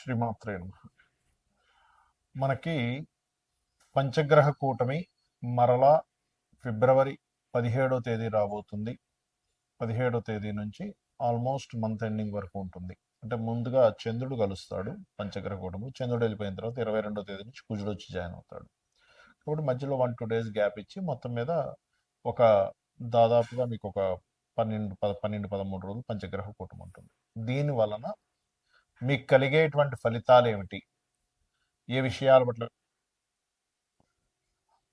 శ్రీమాత్రే నమః. మనకి పంచగ్రహ కూటమి మరలా ఫిబ్రవరి 17వ తేదీ రాబోతుంది. 17వ తేదీ నుంచి ఆల్మోస్ట్ మంత్ ఎండింగ్ వరకు ఉంటుంది. అంటే ముందుగా చంద్రుడు కలుస్తాడు పంచగ్రహ కూటమి. చంద్రుడు వెళ్ళిపోయిన తర్వాత 22వ తేదీ నుంచి కుజుడు వచ్చి జాయిన్ అవుతాడు. కాబట్టి మధ్యలో 1-2 డేస్ గ్యాప్ ఇచ్చి మొత్తం మీద ఒక దాదాపుగా మీకు ఒక 12-13 రోజులు పంచగ్రహ కూటమి ఉంటుంది. దీని వలన మీకు కలిగేటువంటి ఫలితాలు ఏమిటి, ఏ విషయాల పట్ల,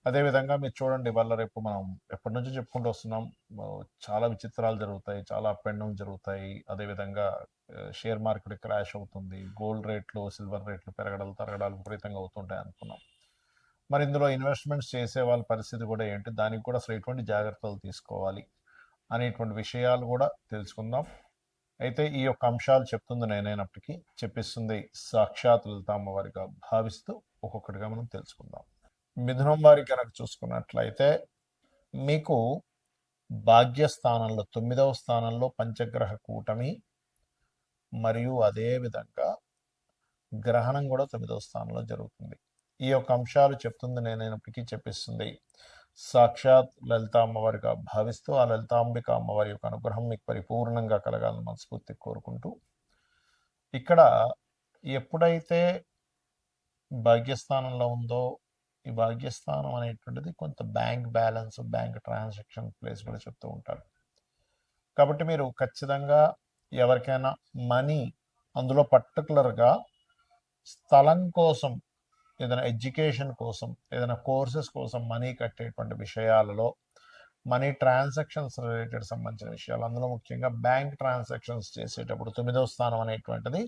అదేవిధంగా మీరు చూడండి, వల్ల రేపు మనం ఎప్పటి నుంచో చెప్పుకుంటూ వస్తున్నాం. చాలా విచిత్రాలు జరుగుతాయి, చాలా అప్ అండ్ డౌన్ జరుగుతాయి. అదేవిధంగా షేర్ మార్కెట్ క్రాష్ అవుతుంది, గోల్డ్ రేట్లు సిల్వర్ రేట్లు పెరగడాలు తరగడాలు విపరీతంగా అవుతుంటాయి అనుకున్నాం. మరి ఇందులో ఇన్వెస్ట్మెంట్స్ చేసే వాళ్ళ పరిస్థితి కూడా ఏంటి, దానికి కూడా అసలు ఎటువంటి జాగ్రత్తలు తీసుకోవాలి అనేటువంటి విషయాలు కూడా తెలుసుకుందాం. అయితే ఈ యొక్క అంశాలు చెప్తుంది నేనైనప్పటికీ చెప్పిస్తుంది సాక్షాత్ లలిత అమ్మవారిగా భావిస్తూ ఒక్కొక్కటిగా మనం తెలుసుకుందాం. మిథునం వారి కనుక చూసుకున్నట్లయితే మీకు భాగ్యస్థానంలో 9వ స్థానంలో పంచగ్రహ కూటమి మరియు అదే విధంగా గ్రహణం కూడా 9వ స్థానంలో జరుగుతుంది. ఈ యొక్క అంశాలు చెప్తుంది నేనైనప్పటికీ చెప్పిస్తుంది సాక్షాత్ లలిత అమ్మవారిగా భావిస్తూ ఆ లలితాంబిక అమ్మవారి యొక్క అనుగ్రహం మీకు పరిపూర్ణంగా కలగాలని మనస్ఫూర్తి కోరుకుంటూ, ఇక్కడ ఎప్పుడైతే భాగ్యస్థానంలో ఉందో ఈ భాగ్యస్థానం అనేటువంటిది కొంత bank balance, bank transaction place కూడా చెప్తూ ఉంటారు. కాబట్టి మీరు ఖచ్చితంగా ఎవరికైనా మనీ, అందులో పర్టికులర్గా స్థలం కోసం, ఏదైనా ఎడ్యుకేషన్ కోసం, ఏదైనా కోర్సెస్ కోసం మనీ కట్టేటువంటి విషయాలలో, మనీ ట్రాన్సాక్షన్స్ రిలేటెడ్ సంబంధించిన విషయాలు, అందులో ముఖ్యంగా బ్యాంక్ ట్రాన్సాక్షన్స్ చేసేటప్పుడు 9వ స్థానం అనేటువంటిది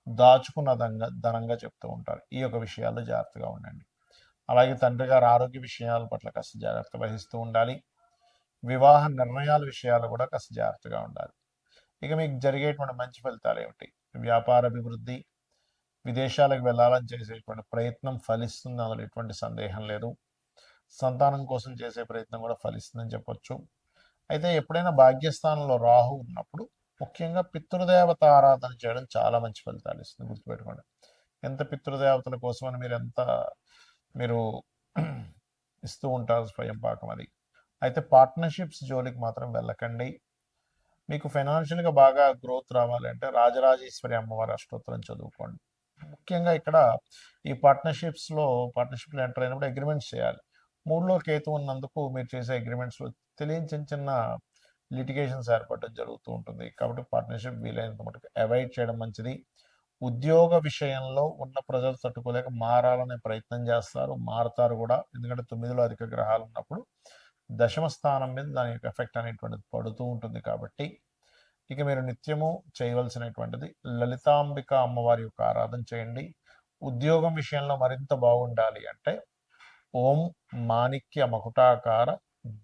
దాచుకున్న ధనంగా చెప్తూ ఉంటారు. ఈ యొక్క విషయాల్లో జాగ్రత్తగా ఉండండి. అలాగే తండ్రి గారి ఆరోగ్య విషయాల పట్ల కాస్త జాగ్రత్త వహిస్తూ ఉండాలి. వివాహ నిర్ణయాల విషయాలు కూడా కాస్త జాగ్రత్తగా ఉండాలి. ఇక మీకు జరిగేటువంటి మంచి ఫలితాలు ఏమిటి, వ్యాపార అభివృద్ధి, విదేశాలకు వెళ్ళాలని చేసేటువంటి ప్రయత్నం ఫలిస్తుంది, అందులో ఎటువంటి సందేహం లేదు. సంతానం కోసం చేసే ప్రయత్నం కూడా ఫలిస్తుందని చెప్పొచ్చు. అయితే ఎప్పుడైనా భాగ్యస్థానంలో రాహు ఉన్నప్పుడు ముఖ్యంగా పితృదేవత ఆరాధన చేయడం చాలా మంచి ఫలితాలు ఇస్తుంది, గుర్తుపెట్టుకోండి. ఎంత పితృదేవతల కోసమని మీరు ఇస్తూ ఉంటారు స్వయం పాకం అది. అయితే పార్ట్నర్షిప్స్ జోలికి మాత్రం వెళ్ళకండి. మీకు ఫైనాన్షియల్గా బాగా గ్రోత్ రావాలంటే రాజరాజేశ్వరి అమ్మవారి అష్టోత్తరం చదువుకోండి. ముఖ్యంగా ఇక్కడ ఈ పార్ట్నర్షిప్లో ఎంటర్ అయినప్పుడు అగ్రిమెంట్స్ చేయాలి. 3లో కేతు ఉన్నందుకు మీరు చేసే అగ్రిమెంట్స్లో తెలియని చిన్న చిన్న లిటిగేషన్స్ ఏర్పడడం జరుగుతూ ఉంటుంది. కాబట్టి పార్ట్నర్షిప్ వీలైనంత మటుకు అవాయిడ్ చేయడం మంచిది. ఉద్యోగ విషయంలో ఉన్న ప్రజలు తట్టుకోలేక మారాలనే ప్రయత్నం చేస్తారు, మారుతారు కూడా. ఎందుకంటే 9లో అధిక గ్రహాలు ఉన్నప్పుడు దశమ స్థానం మీద దాని యొక్క ఎఫెక్ట్ అనేటువంటిది పడుతూ ఉంటుంది. కాబట్టి ఇక మీరు నిత్యము చేయవలసినటువంటిది లలితాంబిక అమ్మవారి యొక్క ఆరాధన చేయండి. ఉద్యోగం విషయంలో మరింత బాగుండాలి అంటే ఓం మాణిక్య మకుటాకార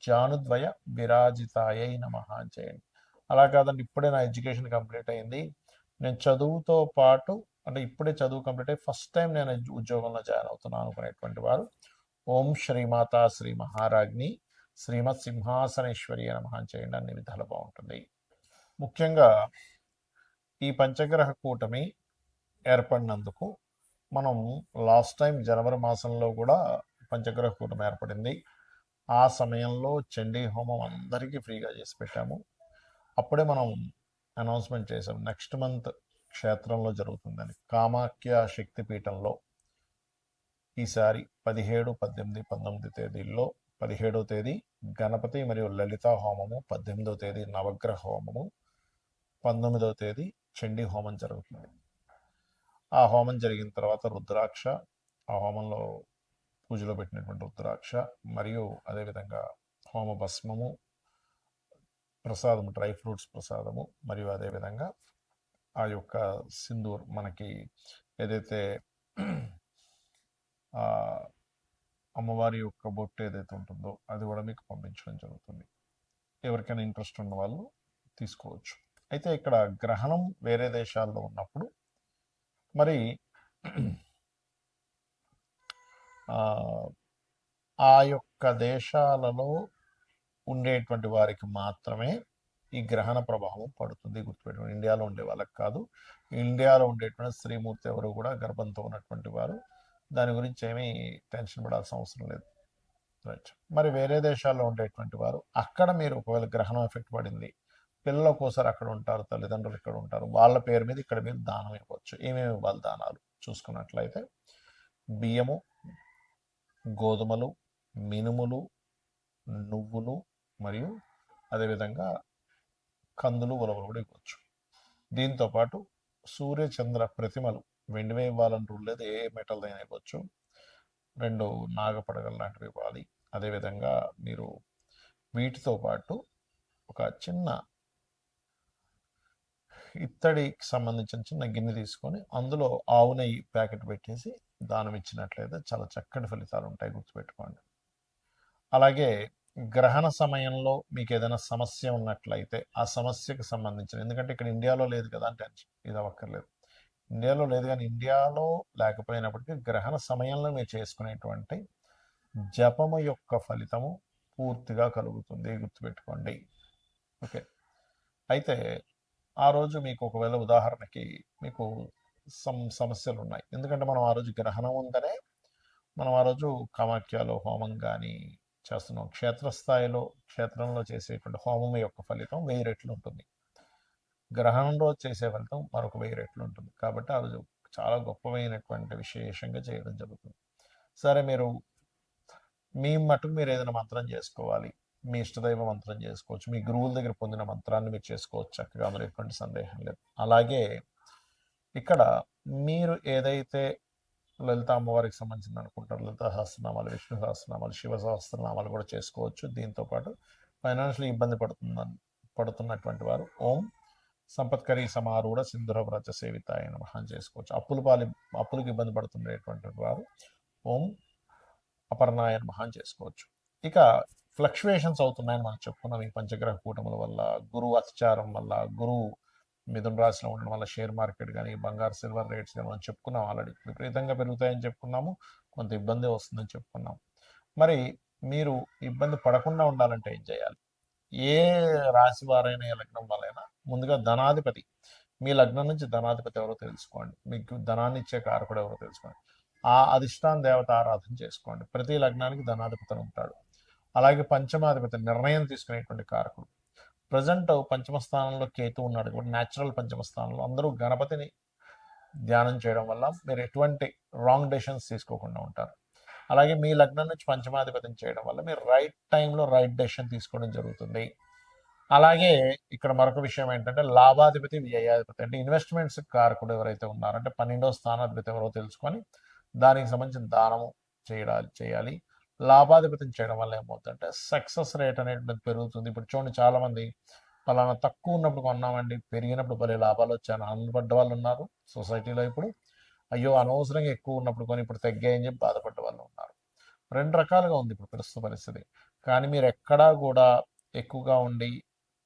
జానుద్వయ విరాజితాయై నమః చేయండి. అలా కాదండి, ఇప్పుడే నా ఎడ్యుకేషన్ కంప్లీట్ అయింది, నేను చదువుతో పాటు, అంటే ఇప్పుడే చదువు కంప్లీట్ అయ్యి ఫస్ట్ టైం నేను ఉద్యోగంలో జాయిన్ అవుతున్నాను అనుకునేటువంటి వారు ఓం శ్రీమాతా శ్రీ మహారాజ్ని శ్రీమత్ సింహాసనేశ్వరి నమః చేయండి. అన్ని విధాలు బాగుంటుంది. ముఖ్యంగా ఈ పంచగ్రహ కూటమి ఏర్పడినందుకు మనం లాస్ట్ టైం జనవరి మాసంలో కూడా పంచగ్రహ కూటమి ఏర్పడింది. ఆ సమయంలో చండీ హోమం అందరికీ ఫ్రీగా చేసి పెట్టాము. అప్పుడే మనం అనౌన్స్మెంట్ చేసాం నెక్స్ట్ మంత్ క్షేత్రంలో జరుగుతుందని. కామాఖ్య శక్తిపీఠంలో ఈసారి 17, 18, 19 తేదీల్లో 17వ తేదీ గణపతి మరియు లలిత హోమము, 18వ తేదీ నవగ్రహ హోమము, 19వ తేదీ చండీ హోమం జరుగుతుంది. ఆ హోమం జరిగిన తర్వాత రుద్రాక్ష, ఆ హోమంలో పూజలో పెట్టినటువంటి రుద్రాక్ష మరియు అదేవిధంగా హోమ భస్మము, ప్రసాదము, డ్రై ఫ్రూట్స్ ప్రసాదము, మరియు అదేవిధంగా ఆ యొక్క సింధూర్, మనకి ఏదైతే అమ్మవారి యొక్క బొట్టు ఏదైతే ఉంటుందో అది కూడా మీకు పంపించడం జరుగుతుంది. ఎవరికైనా ఇంట్రెస్ట్ ఉన్న వాళ్ళు తీసుకోవచ్చు. అయితే ఇక్కడ గ్రహణం వేరే దేశాల్లో ఉన్నప్పుడు మరి ఆ యొక్క దేశాలలో ఉండేటువంటి వారికి మాత్రమే ఈ గ్రహణ ప్రభావం పడుతుంది. గుర్తుపెట్టుకోండి, ఇండియాలో ఉండే వాళ్ళకి కాదు, ఇండియాలో ఉండేటువంటి శ్రీమూర్తి ఎవరు కూడా గర్భంతో ఉన్నటువంటి వారు. దాని గురించి ఏమీ టెన్షన్ పడాల్సిన అవసరం లేదు. రైట్. మరి వేరే దేశాల్లో ఉండేటువంటి వారు, అక్కడ మీరు ఒకవేళ గ్రహణం ఎఫెక్ట్ పడింది, పిల్లల కోసం అక్కడ ఉంటారు, తల్లిదండ్రులు ఇక్కడ ఉంటారు, వాళ్ళ పేరు మీద ఇక్కడ మీరు దానం ఇవ్వచ్చు. ఏమేమి ఇవ్వాలి దానాలు చూసుకున్నట్లయితే బియ్యము, గోధుమలు, మినుములు, నువ్వులు మరియు అదేవిధంగా కందులు, ఉలవలు కూడా ఇవ్వచ్చు. దీంతోపాటు సూర్య చంద్ర ప్రతిమలు వెండివే ఇవ్వాలని రూల్ లేదు, ఏ మెటల్ అయినా ఇవ్వచ్చు. 2 నాగపడగలు లాంటివి ఇవ్వాలి. అదేవిధంగా మీరు వీటితో పాటు ఒక చిన్న ఇత్తడికి సంబంధించిన చిన్న గిన్నె తీసుకొని అందులో ఆవు నెయ్యి ప్యాకెట్ పెట్టేసి దానం ఇచ్చినట్లయితే చాలా చక్కటి ఫలితాలు ఉంటాయి. గుర్తుపెట్టుకోండి. అలాగే గ్రహణ సమయంలో మీకు ఏదైనా సమస్య ఉన్నట్లయితే ఆ సమస్యకు సంబంధించిన, ఎందుకంటే ఇక్కడ ఇండియాలో లేదు కదా అని టెన్షన్ ఇది అవ్వక్కర్లేదు. ఇండియాలో లేదు, కానీ ఇండియాలో లేకపోయినప్పటికీ గ్రహణ సమయంలో మీరు చేసుకునేటువంటి జపము యొక్క ఫలితము పూర్తిగా కలుగుతుంది. గుర్తుపెట్టుకోండి. ఓకే. అయితే ఆ రోజు మీకు ఒకవేళ ఉదాహరణకి మీకు సమస్యలు ఉన్నాయి, ఎందుకంటే మనం ఆ రోజు గ్రహణం ఉందనే మనం ఆ రోజు కామాఖ్యలో హోమం కానీ చేస్తున్నాం. క్షేత్రస్థాయిలో క్షేత్రంలో చేసేటువంటి హోమం యొక్క ఫలితం 1000 రెట్లు ఉంటుంది. గ్రహణం రోజు చేసే ఫలితం మరొక 1000 రెట్లు ఉంటుంది. కాబట్టి ఆ రోజు చాలా గొప్పమైనటువంటి విశేషంగా చేయడం జరుగుతుంది. సరే, మీరు మీ మటుకు మీరు ఏదైనా మంత్రం చేసుకోవాలి, మీ ఇష్టదైవ మంత్రం చేసుకోవచ్చు, మీ గురువుల దగ్గర పొందిన మంత్రాన్ని మీరు చేసుకోవచ్చు చక్కగా, అందులో ఎటువంటి సందేహం లేదు. అలాగే ఇక్కడ మీరు ఏదైతే లలిత అమ్మవారికి సంబంధించింది అనుకుంటారు, లలిత సహస్రనామాలు, విష్ణు సహస్రనామాలు, శివ సహస్రనామాలు కూడా చేసుకోవచ్చు. దీంతోపాటు ఫైనాన్షియల్ ఇబ్బంది పడుతున్నటువంటి వారు ఓం సంపత్కరి సమారూఢ సింధుర వ్రత సేవితాయ నమః చేసుకోవచ్చు. అప్పులకు ఇబ్బంది పడుతుండేటువంటి వారు ఓం అపర్ణాయ నమః చేసుకోవచ్చు. ఇక ఫ్లక్చువేషన్స్ అవుతున్నాయని మనం చెప్పుకున్నాం ఈ పంచగ్రహ కూటముల వల్ల, గురువు అతిచారం వల్ల, గురువు మిథున రాశిలో ఉండడం వల్ల షేర్ మార్కెట్ కానీ బంగారు సిల్వర్ రేట్స్ కానీ మనం చెప్పుకున్నాం ఆల్రెడీ విపరీతంగా పెరుగుతాయని చెప్పుకున్నాము, కొంత ఇబ్బంది వస్తుందని చెప్పుకున్నాం. మరి మీరు ఇబ్బంది పడకుండా ఉండాలంటే ఏం చేయాలి? ఏ రాశి వారైనా ఏ లగ్నం వాళ్ళైనా ముందుగా ధనాధిపతి, మీ లగ్నం నుంచి ధనాధిపతి ఎవరో తెలుసుకోండి, మీకు ధనాన్ని ఇచ్చే కారకుడు ఎవరో తెలుసుకోండి, ఆ అధిష్టాన దేవత ఆరాధన చేసుకోండి. ప్రతి లగ్నానికి ధనాధిపతి ఉంటాడు. అలాగే పంచమాధిపతి నిర్ణయం తీసుకునేటువంటి కారకుడు. ప్రజెంట్ పంచమ స్థానంలో కేతు ఉన్నాడు కాబట్టి న్యాచురల్ పంచమ స్థానంలో అందరూ గణపతిని ధ్యానం చేయడం వల్ల మీరు ఎటువంటి రాంగ్ డెసిషన్స్ తీసుకోకుండా ఉంటారు. అలాగే మీ లగ్నం నుంచి పంచమాధిపతిని చేయడం వల్ల మీరు రైట్ టైంలో రైట్ డెసిషన్ తీసుకోవడం జరుగుతుంది. అలాగే ఇక్కడ మరొక విషయం ఏంటంటే లాభాధిపతి, వ్యయాధిపతి అంటే ఇన్వెస్ట్మెంట్స్ కారకుడు ఎవరైతే ఉన్నారో, అంటే 12వ స్థానాధిపతి ఎవరో తెలుసుకొని దానికి సంబంధించిన దానము చేయాలి. లాభాధిపతిని చేయడం వల్ల ఏమవుతుందంటే సక్సెస్ రేట్ అనేది పెరుగుతుంది. ఇప్పుడు చూడండి, చాలామంది పలానా తక్కువ ఉన్నప్పుడు కొన్నామండి, పెరిగినప్పుడు భలే లాభాలు వచ్చాయని ఆనందపడ్డ వాళ్ళు ఉన్నారు సొసైటీలో. ఇప్పుడు అయ్యో అనవసరంగా ఎక్కువ ఉన్నప్పుడు కొని ఇప్పుడు తగ్గాయని చెప్పి బాధపడ్డ వాళ్ళు ఉన్నారు. 2 రకాలుగా ఉంది ఇప్పుడు ప్రస్తుత పరిస్థితి. కానీ మీరు ఎక్కడా కూడా ఎక్కువగా ఉండి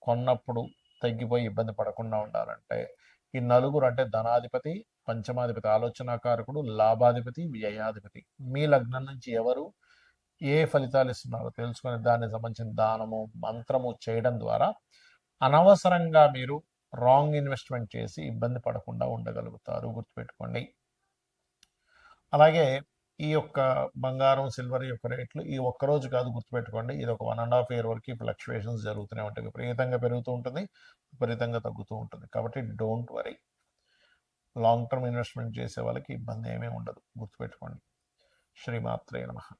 కొన్నప్పుడు తగ్గిపోయి ఇబ్బంది పడకుండా ఉండాలంటే ఈ నలుగురు, అంటే ధనాధిపతి, పంచమాధిపతి ఆలోచనాకారకుడు, లాభాధిపతి, వ్యయాధిపతి, మీ లగ్నం నుంచి ఎవరు ఏ ఫలితాలు ఇస్తున్నారో తెలుసుకొని దానికి సంబంధించిన దానము మంత్రము చేయడం ద్వారా అనవసరంగా మీరు రాంగ్ ఇన్వెస్ట్మెంట్ చేసి ఇబ్బంది పడకుండా ఉండగలుగుతారు. గుర్తుపెట్టుకోండి. అలాగే ఈ యొక్క బంగారం, సిల్వర్ యొక్క రేట్లు ఈ ఒక్కరోజు కాదు, గుర్తుపెట్టుకోండి, ఇది ఒక 1.5 year వరకు ఫ్లక్చువేషన్స్ జరుగుతూనే ఉంటాయి. విపరీతంగా పెరుగుతూ ఉంటుంది, విపరీతంగా తగ్గుతూ ఉంటుంది. కాబట్టి don't worry, long term investment చేసే వాళ్ళకి ఇబ్బంది ఏమీ ఉండదు. గుర్తుపెట్టుకోండి. శ్రీమాత్రే నమః.